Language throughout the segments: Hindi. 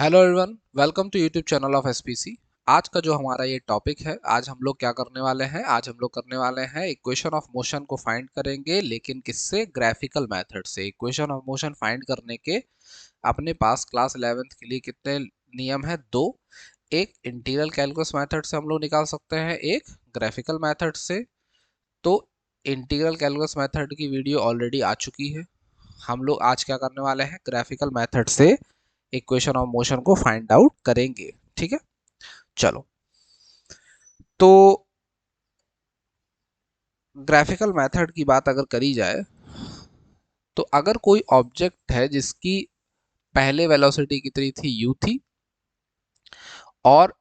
Hello everyone, welcome to YouTube channel of SPC. आज का जो हमारा ये टॉपिक है, आज हम लोग क्या करने वाले हैं, आज हम लोग करने वाले हैं इक्वेशन ऑफ मोशन को फाइंड करेंगे, लेकिन किससे? ग्राफिकल मेथड से। इक्वेशन ऑफ मोशन फाइंड करने के अपने पास क्लास 11th के लिए कितने नियम है? दो। एक इंटीग्रल कैलकुलस मेथड से हम लोग निकाल सकते हैं, एक ग्राफिकल मेथड से। तो इंटीग्रल कैलकुलस मेथड की वीडियो ऑलरेडी आ चुकी है। हम लोग आज क्या करने वाले हैं, ग्राफिकल मेथड से इक्वेशन ऑफ मोशन को फाइंड आउट करेंगे। ठीक है, चलो। तो ग्राफिकल मेथड की बात अगर करी जाए, तो अगर कोई ऑब्जेक्ट है जिसकी पहले वेलोसिटी कितनी थी, u थी, और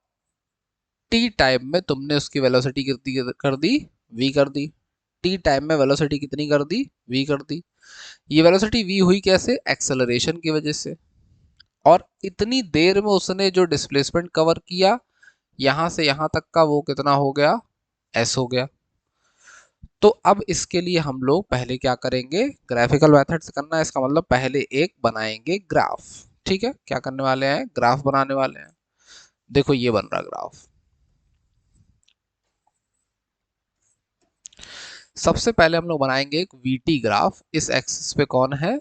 t टाइम में तुमने उसकी वेलोसिटी कितनी कर दी, v कर दी। t टाइम में वेलोसिटी कितनी कर दी, v कर दी। ये वेलोसिटी v हुई कैसे? एक्सेलरेशन की वजह से। और इतनी देर में उसने जो डिस्प्लेसमेंट कवर किया, यहां से यहां तक का, वो कितना हो गया? s हो गया। तो अब इसके लिए हम लोग पहले क्या करेंगे, ग्राफिकल मेथड से करना है, इसका मतलब पहले एक बनाएंगे ग्राफ। ठीक है, क्या करने वाले हैं? ग्राफ बनाने वाले हैं। देखो ये बन रहा ग्राफ। सबसे पहले हम लोग बनाएंगे एक वीटी ग्राफ। इस एक्सिस पे कौन है?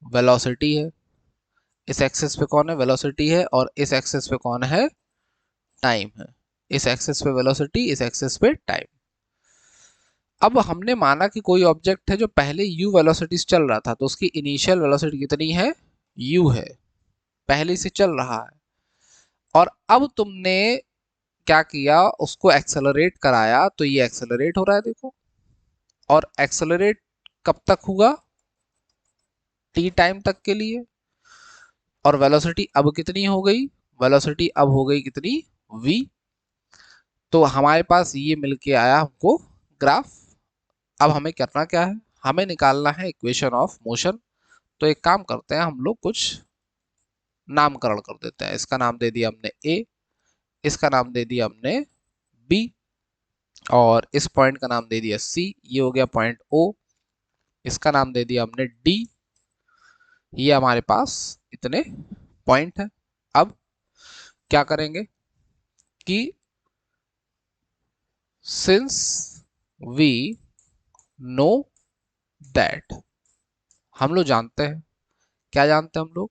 वेलोसिटी है। इस एक्सिस पे कौन है? वेलोसिटी है। और इस एक्सिस पे कौन है? टाइम है। इस एक्सिस पे वेलोसिटी, इस एक्सिस पे टाइम। अब हमने माना कि कोई ऑब्जेक्ट है जो पहले u वेलोसिटी से चल रहा था, तो उसकी इनिशियल वेलोसिटी कितनी है? u है, पहले से चल रहा है। और अब तुमने क्या किया, उसको एक्सेलरेट कराया, तो ये एक्सेलरेट हो रहा है, देखो। और एक्सेलरेट कब तक हुआ? t टाइम तक के लिए। और वेलोसिटी अब कितनी हो गई? वेलोसिटी अब हो गई कितनी? v। तो हमारे पास ये मिलके आया हमको ग्राफ। अब हमें करना क्या है? हमें निकालना है इक्वेशन ऑफ मोशन। तो एक काम करते हैं, हम लोग कुछ नामकरण कर देते हैं। इसका नाम दे दिया हमने a, इसका नाम दे दिया हमने b, और इस पॉइंट का नाम दे दिया c। ये हो गया पॉइंट o। इसका नाम दे दिया हमने d। ये हमारे पास इतने पॉइंट है। अब क्या करेंगे कि सिंस वी नो दैट, हम लोग जानते हैं, क्या जानते हैं हम लोग?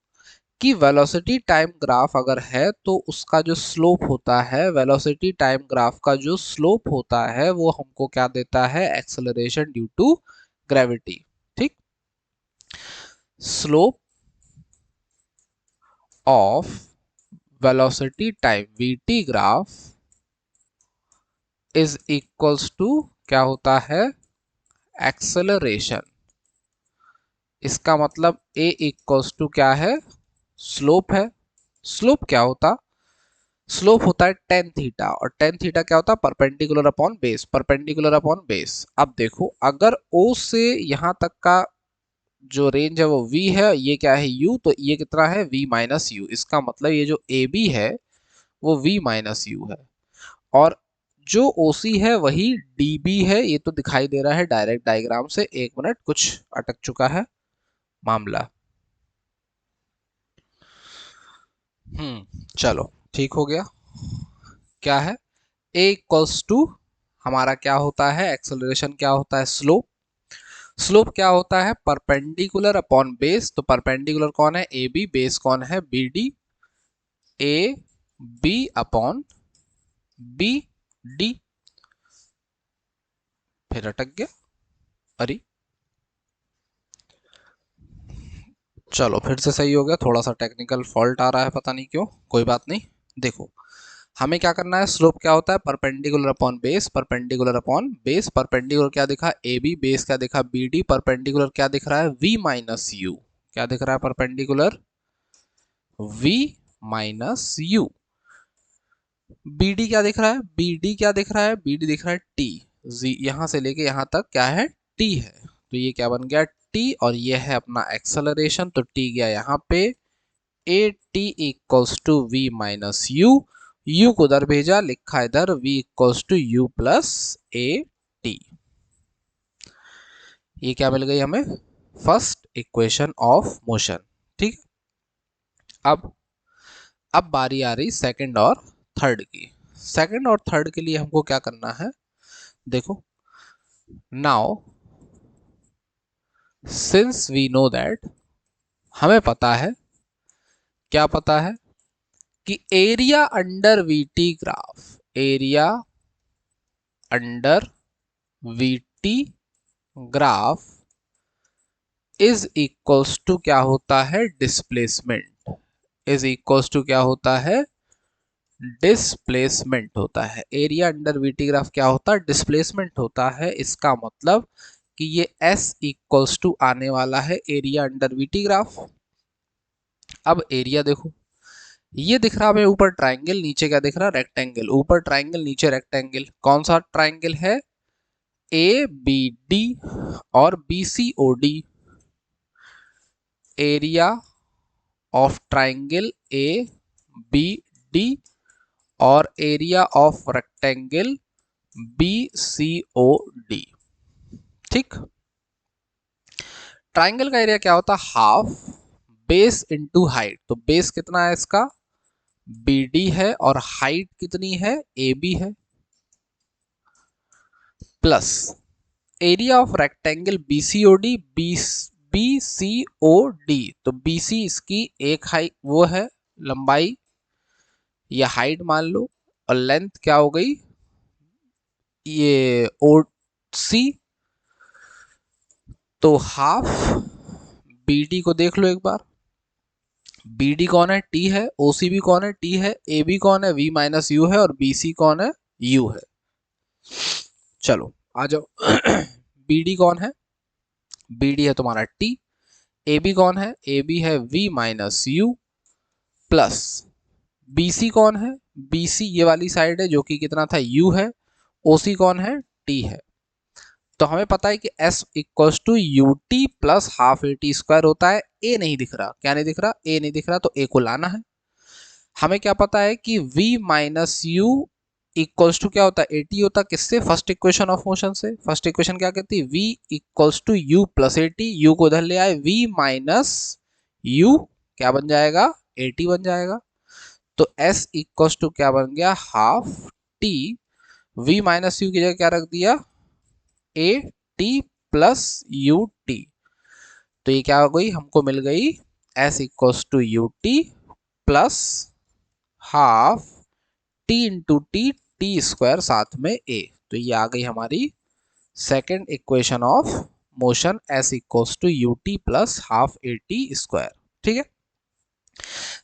कि वेलोसिटी टाइम ग्राफ अगर है, तो उसका जो स्लोप होता है, वेलोसिटी टाइम ग्राफ का जो स्लोप होता है, वो हमको क्या देता है? Acceleration due to gravity. ठीक। Slope of velocity time VT graph is equals to क्या होता है? एक्सेलरेशन। इसका मतलब a इक्वल्स टू क्या है? स्लोप है। स्लोप क्या होता? स्लोप होता है टेन थीटा। और टेन थीटा क्या होता है? Perpendicular upon base. Perpendicular upon base. अब देखो, अगर o से यहां तक का जो रेंज है वो v है, ये क्या है? u। तो ये कितना है? v minus you. इसका मतलब ये जो ab है वो v माइनस यू है। और जो OC है वही dB है। ये तो दिखाई दे रहा है डायरेक्ट डायग्राम से। एक मिनट, कुछ अटक चुका है मामला। चलो, ठीक हो गया। क्या है? a इक्वल्स टू, हमारा क्या होता है? एक्सेलरेशन क्या होता है? स्लोप। स्लोप क्या होता है? Perpendicular upon base. तो परपेंडिकुलर कौन है? A B. बेस कौन है? B D. A B upon B D. फिर अटक गया, अरे। चलो फिर से सही हो गया। थोड़ा सा टेक्निकल फॉल्ट आ रहा है, पता नहीं क्यों, कोई बात नहीं। देखो, हमें क्या करना है? स्लोप क्या होता है? Perpendicular upon base. Perpendicular upon base. Perpendicular क्या दिखा? ए बी। बेस क्या दिखा? B D. परपेंडिकुलर क्या दिख रहा है? V minus U. क्या दिख रहा है? Perpendicular V minus U. B D क्या दिख रहा है? बी डी क्या दिख रहा है? बी डी दिख रहा है टी। यहां से लेके यहां तक क्या है? टी है। तो ये क्या बन गया? टी। और ये है अपना एक्सेलरेशन। तो टी गया यहाँ पे। A T equals to V minus U. U को उधर भेजा, लिखा इधर v equals to you plus A T. ये क्या मिल गई हमें? First equation of motion. ठीक। अब अब बारी आ रही सेकंड और थर्ड की। सेकंड और थर्ड के लिए हमको क्या करना है, देखो, now since we know that, हमें पता है, क्या पता है, कि area under VT graph, area under VT graph is equals to क्या होता है, डिस्प्लेसमेंट, इज इक्वल्स टू क्या होता है, डिस्प्लेसमेंट होता है। एरिया अंडर वीटी ग्राफ क्या होता है, डिस्प्लेसमेंट होता है। इसका मतलब कि ये S इक्वल्स टू आने वाला है एरिया अंडर वीटी ग्राफ। अब एरिया देखो, ये दिख रहा है ऊपर ट्राइंगल, नीचे क्या दिख रहा है, रेक्टेंगल। ऊपर ट्राइंगल, नीचे रेक्टेंगल। कौन सा ट्राइंगल है, ए बी डी और B C O D. Area of triangle A B D और area of rectangle B C O D. ठीक, ट्राइंगल का एरिया क्या होता है, हाफ बेस इनटू हाइट। तो बेस कितना है इसका, बी डी है, और हाइट कितनी है, ए बी है, प्लस एरिया ऑफ रेक्टेंगल बीसीओडी, बीसीओडी। तो बीसी इसकी एक हाइट वो है, लंबाई या हाइट मान लो, और लेंथ क्या हो गई, ये ओ सी। तो हाफ बीडी को देख लो एक बार, बीडी कौन है, टी है, ओसी भी कौन है, टी है, ए बी कौन है, वी माइनस यू है, और बीसी कौन है, यू है। चलो आ जाओ बीडी कौन है, बीडी है तुम्हारा टी। ए बी कौन है, ए बी है V minus U, plus BC कौन है, बीसी ये वाली साइड है जो कि कितना था, यू है। ओसी कौन है, टी है। तो हमें पता है कि S equals to U T plus half A T square होता है। ए नहीं दिख रहा, क्या नहीं दिख रहा, ए नहीं दिख रहा, तो ए को लाना है। हमें क्या पता है कि v minus u equals to क्या होता है, ए टी होता है, किससे, फर्स्ट इक्वेशन ऑफ मोशन से। फर्स्ट इक्वेशन क्या कहती है, v equals to you plus A t. U को इधर ले आए, v माइनस यू क्या बन जाएगा, ए टी बन जाएगा। तो S इक्वल्स टू क्या बन गया, half t, v minus u की जगह क्या रख दिया, a t plus u t. तो ये क्या हो गई, हमको मिल गई S equals to U T plus half t into t, t square साथ में ए। तो ये आ गई हमारी second equation of motion, S equals to U T plus half A T square. ठीक है,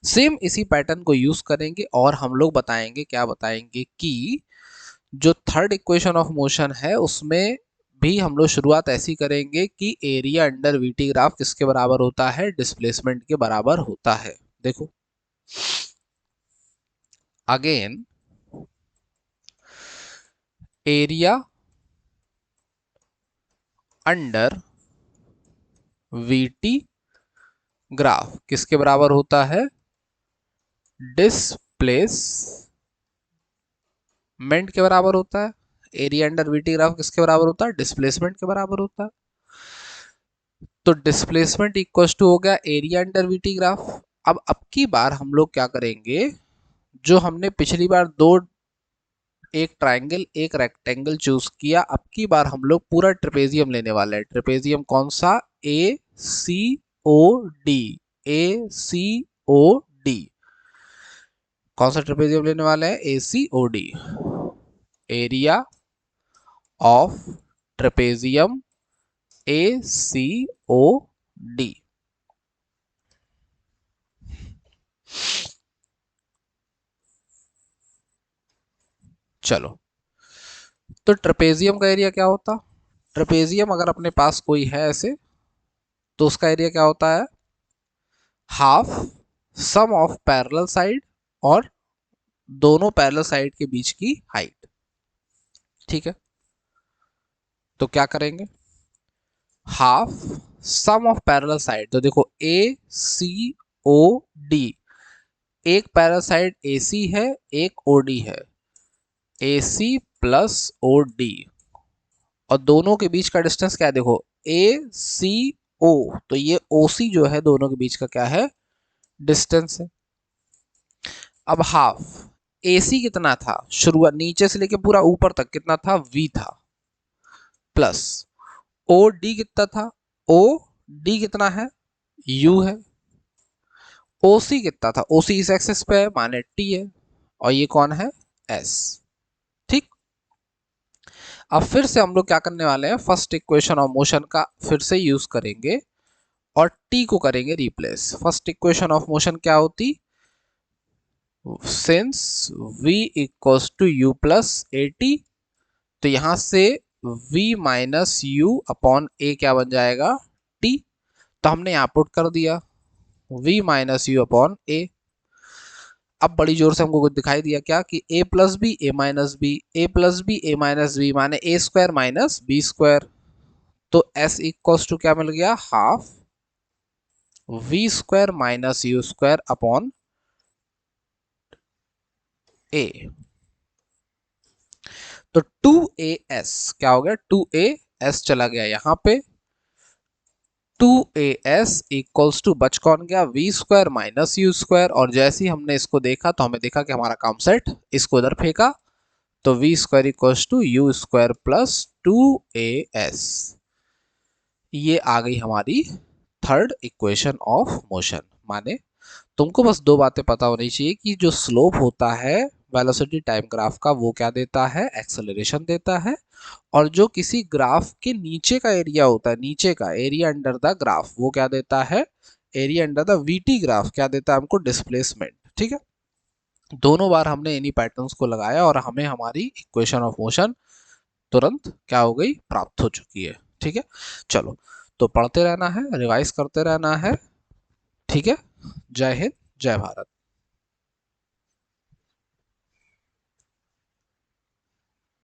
सेम इसी पैटर्न को यूज करेंगे और हम लोग बताएंगे, क्या बताएंगे, कि जो थर्ड इक्वेशन ऑफ मोशन है उसमें भी हम लोग शुरुआत ऐसी करेंगे कि एरिया अंडर वीटी ग्राफ किसके बराबर होता है, डिस्प्लेसमेंट के बराबर होता है। देखो again, area under VT graph किसके बराबर होता है, डिस्प्लेसमेंट के बराबर होता है। एरिया अंडर वीटी ग्राफ किसके बराबर होता है, डिस्प्लेसमेंट के बराबर होता है। तो डिस्प्लेसमेंट इक्वल्स टू हो गया एरिया अंडर वीटी ग्राफ। अब की बार हम लोग क्या करेंगे, जो हमने पिछली बार दो, एक ट्राइंगल एक रेक्टेंगल चूज किया, अब की बार हम लोग पूरा ट्रेपेजियम लेने वाले हैं। ट्रेपेजियम कौन सा, ए सी ओ डी, ए सी ओ डी। कौन सा ट्रेपेजियम लेने वाले हैं, A C O D. Area of trapezium A C O D. चलो, तो ट्रेपेजियम का एरिया क्या होता, ट्रेपेजियम अगर अपने पास कोई है ऐसे, तो उसका एरिया क्या होता है, half sum of parallel side और दोनों पैरेलल साइड के बीच की हाइट। ठीक है, तो क्या करेंगे, half sum of parallel side. तो देखो ए सी ओ डी, एक पैरेलल साइड ए सी है, एक ओ डी है, ए सी प्लस ओ डी, और दोनों के बीच का डिस्टेंस क्या है, देखो ए सी ओ। तो ये ओ सी जो है दोनों के बीच का क्या है, डिस्टेंस है। अब हाफ AC कितना था, शुरुआत नीचे से लेके पूरा ऊपर तक कितना था, V था, प्लस OD कितना था, OD कितना है, U है, OC कितना था, OC इस एक्सिस पे है माने T है, और ये कौन है, S। ठीक, अब फिर से हम लोग क्या करने वाले हैं, फर्स्ट इक्वेशन ऑफ मोशन का फिर से यूज करेंगे और T को करेंगे replace. First equation of motion क्या होती, since V equals to U plus AT, तो यहां से V minus U upon A क्या बन जाएगा, T। तो हमने यहां पुट कर दिया V minus you upon A। अब बड़ी जोर से हमको कुछ दिखाई दिया क्या कि A plus b a minus b, a plus b a minus b माने a square minus b square. तो S इक्वल्स टू क्या मिल गया, half V square minus u square upon A। तो 2AS क्या हो गया, 2AS चला गया यहाँ पे, 2AS इक्वल्स टू बच कौन गया, V square minus u square, और जैसे ही हमने इसको देखा तो हमें देखा कि हमारा काम सेट, इसको इधर फेंका तो V square equals to u square plus 2AS। ये आ गई हमारी थर्ड इक्वेशन ऑफ मोशन। माने तुमको बस दो बातें पता होनी चाहिए कि जो स्लोप होता है वेलोसिटी टाइम ग्राफ का वो क्या देता है, एक्सेलरेशन देता है, और जो किसी ग्राफ के नीचे का एरिया होता है, नीचे का एरिया अंडर द ग्राफ, वो क्या देता है, area under the VT graph क्या देता है हमको, डिस्प्लेसमेंट। ठीक है, दोनों बार हमने इन्हीं पैटर्न्स को लगाया और हमें हमारी इक्वेशन ऑफ मोशन तुरंत क्या हो गई, प्राप्त हो चुकी है। ठीक है, चलो तो पढ़ते रहना है, रिवाइज करते रहना है। ठीक है, जय हिंद, जय भारत।